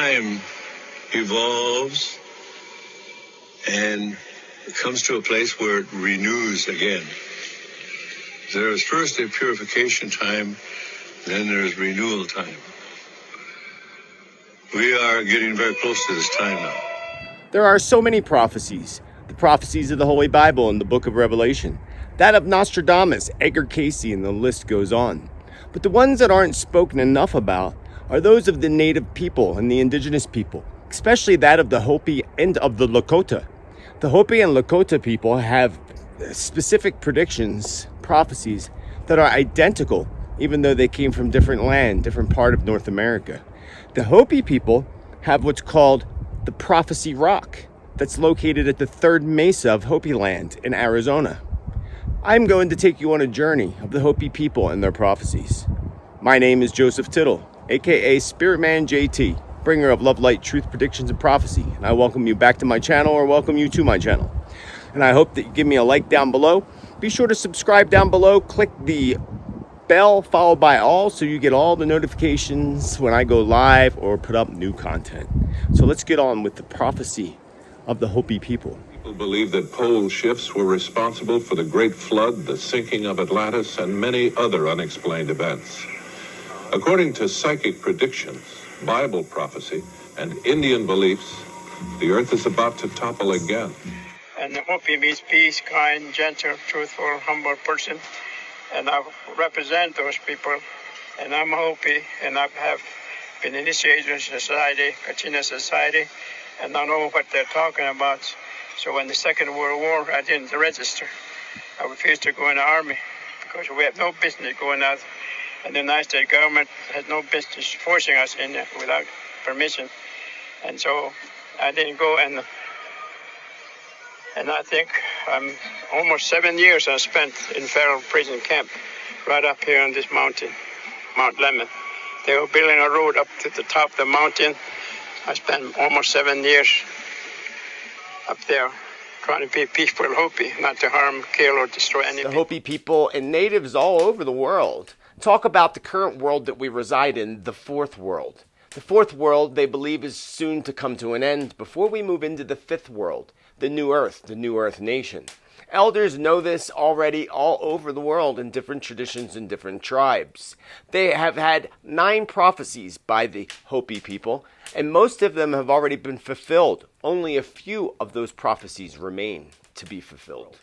time evolves and comes to a place where it renews again. There is first a purification time, then there's renewal time. We are getting very close to this time now. There are so many prophecies. The prophecies of the Holy Bible and the book of Revelation. That of Nostradamus, Edgar Cayce, and the list goes on. But the ones that aren't spoken enough about are those of the native people and the indigenous people, especially that of the Hopi and of the Lakota. The Hopi and Lakota people have specific predictions, prophecies, that are identical, even though they came from different land, different part of North America. The Hopi people have what's called the Prophecy Rock, that's located at the third Mesa of Hopi land in Arizona. I'm going to take you on a journey of the Hopi people and their prophecies. My name is Joseph Tittel, aka Spiritman J.T, bringer of love, light, truth, predictions, and prophecy. And I welcome you back to my channel, or welcome you to my channel. And I hope that you give me a like down below. Be sure to subscribe down below. Click the bell followed by all so you get all the notifications when I go live or put up new content. So let's get on with the prophecy of the Hopi people. People believe that pole shifts were responsible for the Great Flood, the sinking of Atlantis, and many other unexplained events. According to psychic predictions, Bible prophecy, and Indian beliefs, the earth is about to topple again. And the Hopi means peace, kind, gentle, truthful, humble person. And I represent those people. And I'm Hopi, and I have been initiated in society, Kachina society, and I know what they're talking about. So when the Second World War, I didn't register. I refused to go in the army because we have no business going out. And the United States government has no business forcing us in there without permission. And so I didn't go, and I think almost 7 years I spent in federal prison camp right up here on this mountain, Mount Lemmon. They were building a road up to the top of the mountain. I spent almost 7 years up there trying to be a peaceful Hopi, not to harm, kill, or destroy anything. The Hopi people and natives all over the world talk about the current world that we reside in, the fourth world. The fourth world, they believe, is soon to come to an end before we move into the fifth world, the New Earth nation. Elders know this already all over the world in different traditions and different tribes. They have had 9 prophecies by the Hopi people, and most of them have already been fulfilled. Only a few of those prophecies remain to be fulfilled.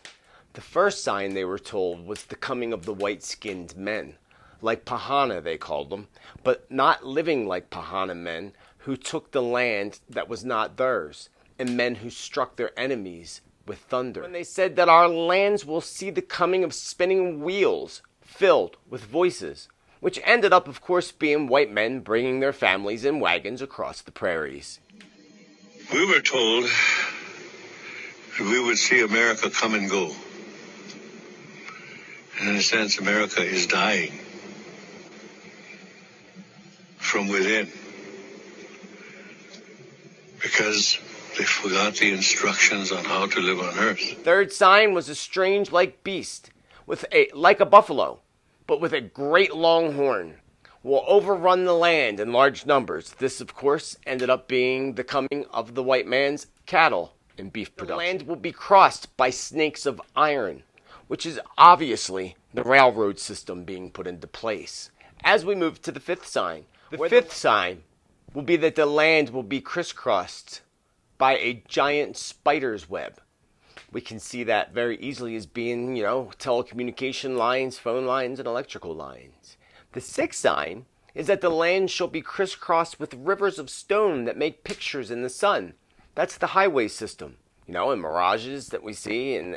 The first sign, they were told, was the coming of the white-skinned men, like Pahana they called them, but not living like Pahana men who took the land that was not theirs, and men who struck their enemies with thunder. When they said that our lands will see the coming of spinning wheels filled with voices, which ended up, of course, being white men bringing their families in wagons across the prairies. We were told that we would see America come and go. And in a sense, America is dying from within, because they forgot the instructions on how to live on earth. Third sign was a strange like beast, like a buffalo, but with a great long horn, will overrun the land in large numbers. This, of course, ended up being the coming of the white man's cattle and beef production. The land will be crossed by snakes of iron, which is obviously the railroad system being put into place. As we move to the fifth sign, the fifth sign will be that the land will be crisscrossed by a giant spider's web. We can see that very easily as being, telecommunication lines, phone lines, and electrical lines. The sixth sign is that the land shall be crisscrossed with rivers of stone that make pictures in the sun. That's the highway system, and mirages that we see in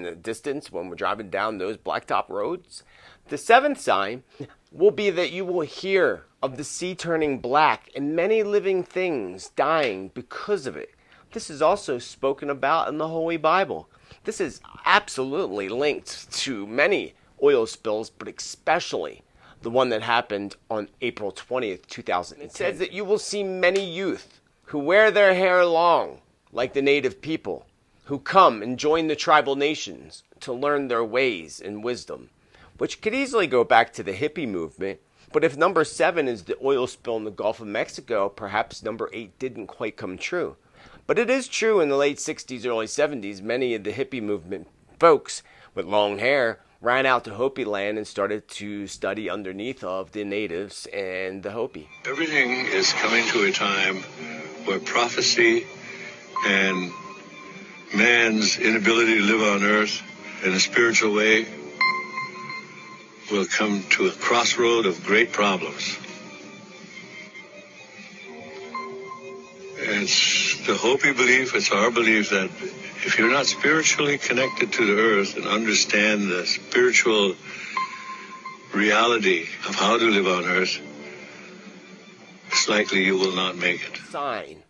the distance when we're driving down those blacktop roads. The seventh sign will be that you will hear of the sea turning black and many living things dying because of it. This is also spoken about in the Holy Bible. This is absolutely linked to many oil spills, but especially the one that happened on April 20th, 2010. It says that you will see many youth who wear their hair long, like the native people, who come and join the tribal nations to learn their ways and wisdom, which could easily go back to the hippie movement, But if number 7 is the oil spill in the Gulf of Mexico, perhaps number 8 didn't quite come true. But it is true in the late 60s, early 70s, many of the hippie movement folks with long hair ran out to Hopi land and started to study underneath of the natives and the Hopi. Everything is coming to a time where prophecy and man's inability to live on earth in a spiritual way will come to a crossroad of great problems. It's the Hopi belief, it's our belief that if you're not spiritually connected to the earth and understand the spiritual reality of how to live on earth, it's likely you will not make it. Sign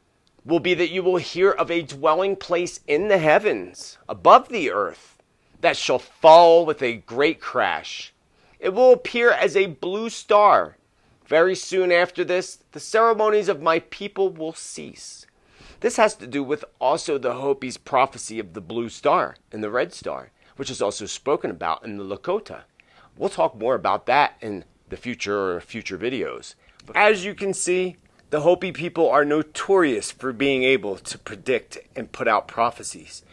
will be that you will hear of a dwelling place in the heavens, above the earth, that shall fall with a great crash. It will appear as a blue star. Very soon after this, the ceremonies of my people will cease. This has to do with also the Hopi's prophecy of the blue star and the red star, which is also spoken about in the Lakota. We'll talk more about that in the future videos. But as you can see, the Hopi people are notorious for being able to predict and put out prophecies.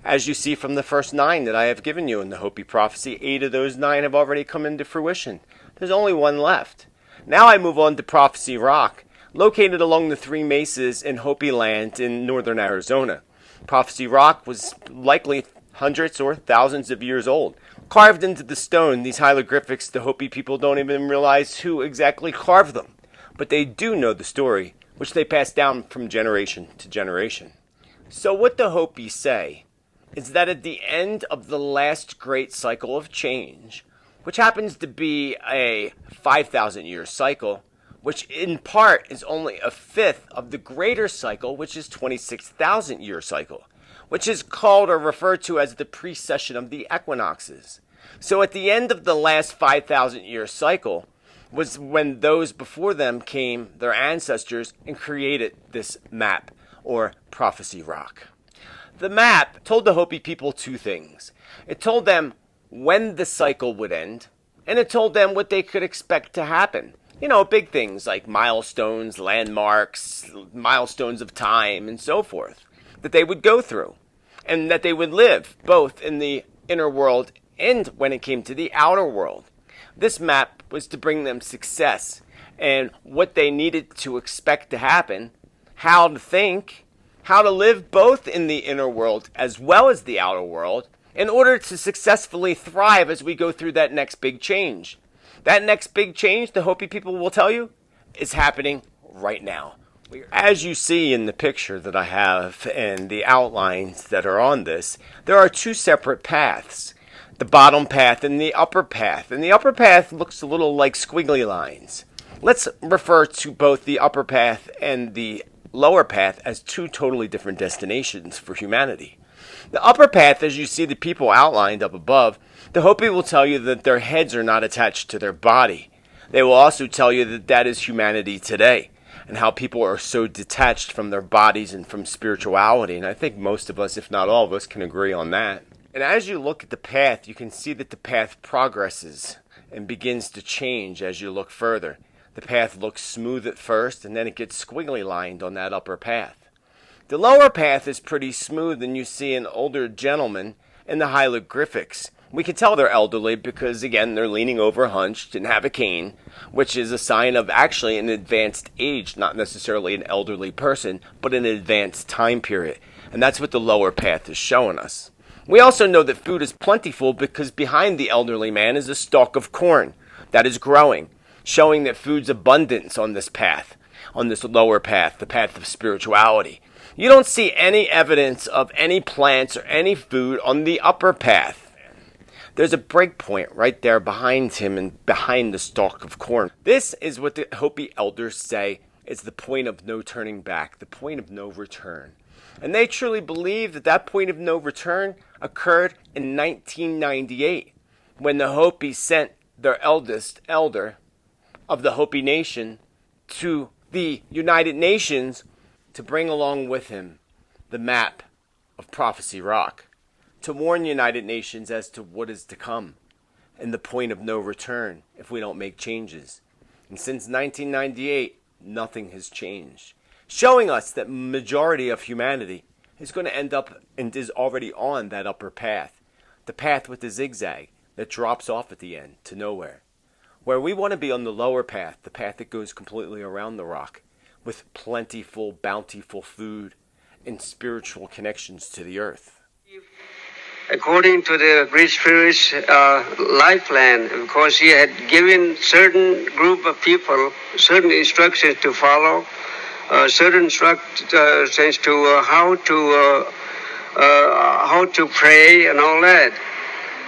As you see from the first 9 that I have given you in the Hopi prophecy, 8 of those 9 have already come into fruition. There's only 1 left. Now I move on to Prophecy Rock, located along the 3 mesas in Hopi land in northern Arizona. Prophecy Rock was likely hundreds or thousands of years old. Carved into the stone, these hieroglyphics, the Hopi people don't even realize who exactly carved them. But they do know the story, which they pass down from generation to generation. So what the Hopi say is that at the end of the last great cycle of change, which happens to be a 5,000-year cycle, which in part is only a fifth of the greater cycle, which is 26,000-year cycle, which is called or referred to as the precession of the equinoxes. So at the end of the last 5,000-year cycle was when those before them came, their ancestors, and created this map, or Prophecy Rock. The map told the Hopi people 2 things. It told them when the cycle would end, and it told them what they could expect to happen. You know, big things like milestones, landmarks, milestones of time, and so forth, that they would go through, and that they would live both in the inner world and when it came to the outer world. This map was to bring them success and what they needed to expect to happen, how to think, how to live both in the inner world as well as the outer world, in order to successfully thrive as we go through that next big change. That next big change, the Hopi people will tell you, is happening right now. As you see in the picture that I have and the outlines that are on this, there are 2 separate paths. The bottom path and the upper path. And the upper path looks a little like squiggly lines. Let's refer to both the upper path and the lower path as 2 totally different destinations for humanity. The upper path, as you see the people outlined up above, the Hopi will tell you that their heads are not attached to their body. They will also tell you that that is humanity today, and how people are so detached from their bodies and from spirituality. And I think most of us, if not all of us, can agree on that. And as you look at the path, you can see that the path progresses and begins to change as you look further. The path looks smooth at first, and then it gets squiggly lined on that upper path. The lower path is pretty smooth, and you see an older gentleman in the hieroglyphics. We can tell they're elderly because, again, they're leaning over hunched and have a cane, which is a sign of actually an advanced age, not necessarily an elderly person, but an advanced time period. And that's what the lower path is showing us. We also know that food is plentiful because behind the elderly man is a stalk of corn that is growing, showing that food's abundance on this path, on this lower path, the path of spirituality. You don't see any evidence of any plants or any food on the upper path. There's a break point right there behind him and behind the stalk of corn. This is what the Hopi elders say is the point of no turning back, the point of no return. And they truly believe that that point of no return occurred in 1998 when the Hopi sent their eldest elder of the Hopi nation to the United Nations to bring along with him the map of Prophecy Rock, to warn United Nations as to what is to come and the point of no return if we don't make changes. And since 1998, nothing has changed, showing us that majority of humanity is going to end up and is already on that upper path, the path with the zigzag that drops off at the end to nowhere. Where we want to be on the lower path, the path that goes completely around the rock, with plentiful, bountiful food and spiritual connections to the earth. According to the Great Spirit's life plan, because he had given certain group of people certain instructions to follow, certain instructions to how to pray and all that.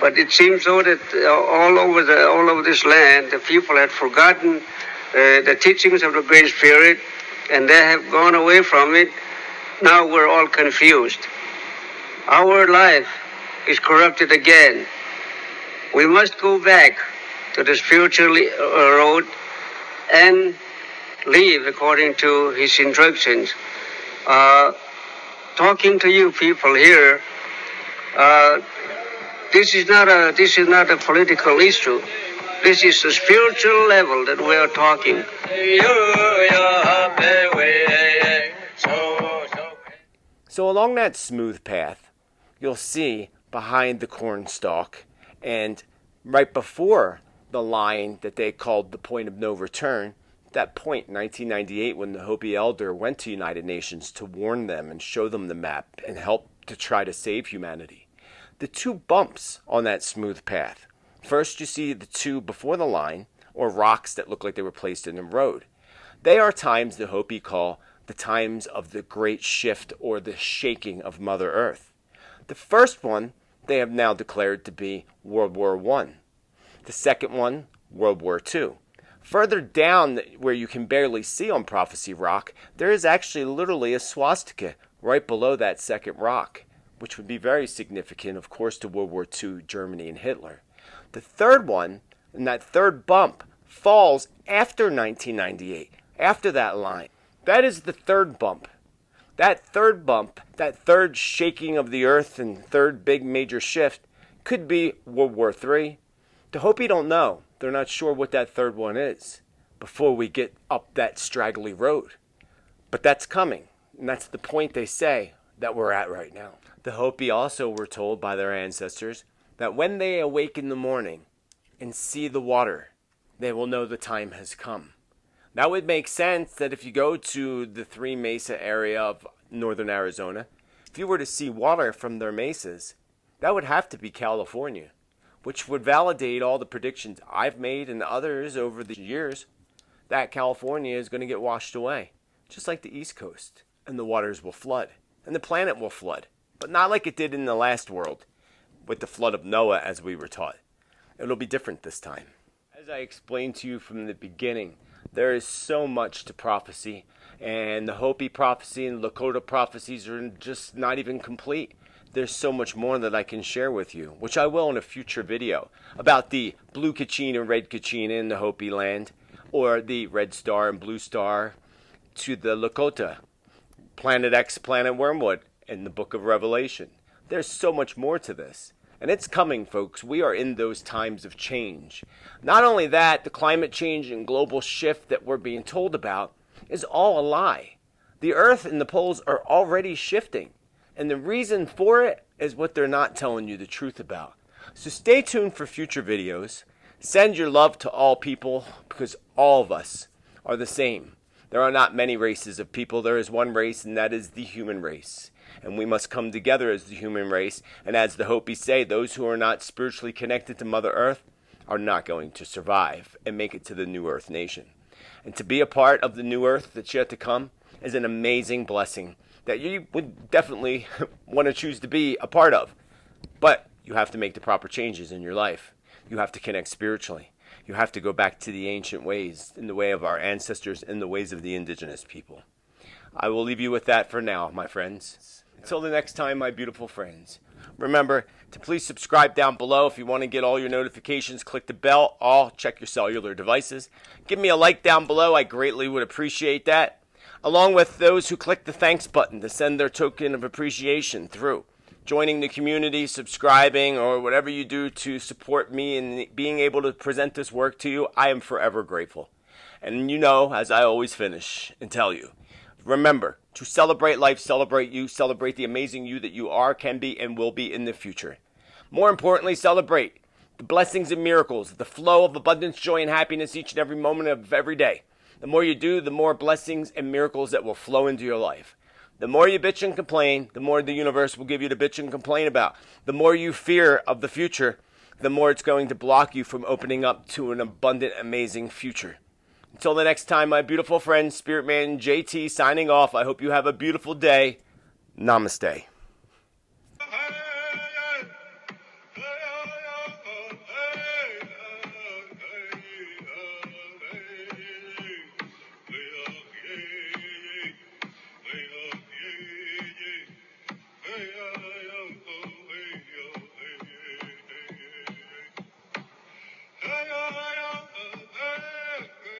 But it seems so that all over this land, the people had forgotten the teachings of the Great Spirit, and they have gone away from it. Now we're all confused. Our life is corrupted again. We must go back to the spiritual road and live according to his instructions. Talking to you people here, this is not a political issue. This is a spiritual level that we are talking. So along that smooth path, you'll see behind the cornstalk and right before the line that they called the point of no return, that point in 1998 when the Hopi elder went to United Nations to warn them and show them the map and help to try to save humanity. The two bumps on that smooth path. First, you see the two before the line, or rocks that look like they were placed in the road. They are times the Hopi call the times of the great shift or the shaking of Mother Earth. The first one they have now declared to be World War I. The second one, World War II. Further down, where you can barely see on Prophecy Rock, there is actually literally a swastika right below that second rock, which would be very significant, of course, to World War II, Germany, and Hitler. The third one, and that third bump, falls after 1998, after that line. That is the third bump. That third bump, that third shaking of the earth and third big major shift could be World War III. The Hopi don't know. They're not sure what that third one is before we get up that straggly road. But that's coming, and that's the point they say that we're at right now. The Hopi also were told by their ancestors that when they awake in the morning and see the water, they will know the time has come. That would make sense that if you go to the Three Mesa area of northern Arizona, if you were to see water from their mesas, that would have to be California, which would validate all the predictions I've made and others over the years that California is going to get washed away, just like the East Coast, and the waters will flood, and the planet will flood, but not like it did in the last world with the flood of Noah as we were taught. It'll be different this time. As I explained to you from the beginning, there is so much to prophecy, and the Hopi prophecy and Lakota prophecies are just not even complete. There's so much more that I can share with you, which I will in a future video, about the blue Kachina and red Kachina in the Hopi land, or the red star and blue star to the Lakota, Planet X, Planet Wormwood, in the book of Revelation. There's so much more to this. And it's coming, folks. We are in those times of change. Not only that, the climate change and global shift that we're being told about is all a lie. The Earth and the poles are already shifting. And the reason for it is what they're not telling you the truth about. So stay tuned for future videos. Send your love to all people, because all of us are the same. There are not many races of people. There is one race, and that is the human race. And we must come together as the human race. And as the Hopi say, those who are not spiritually connected to Mother Earth are not going to survive and make it to the New Earth nation. And to be a part of the New Earth that's yet to come is an amazing blessing that you would definitely want to choose to be a part of. But you have to make the proper changes in your life. You have to connect spiritually. You have to go back to the ancient ways, in the way of our ancestors, in the ways of the indigenous people. I will leave you with that for now, my friends. Until the next time, my beautiful friends. Remember to please subscribe down below. If you want to get all your notifications, click the bell. All check your cellular devices. Give me a like down below. I greatly would appreciate that. Along with those who click the thanks button to send their token of appreciation through. Joining the community, subscribing, or whatever you do to support me in being able to present this work to you, I am forever grateful. And you know, as I always finish and tell you, remember to celebrate life, celebrate you, celebrate the amazing you that you are, can be, and will be in the future. More importantly, celebrate the blessings and miracles, the flow of abundance, joy, and happiness each and every moment of every day. The more you do, the more blessings and miracles that will flow into your life. The more you bitch and complain, the more the universe will give you to bitch and complain about. The more you fear of the future, the more it's going to block you from opening up to an abundant, amazing future. Until the next time, my beautiful friend, Spiritman J.T. signing off. I hope you have a beautiful day. Namaste.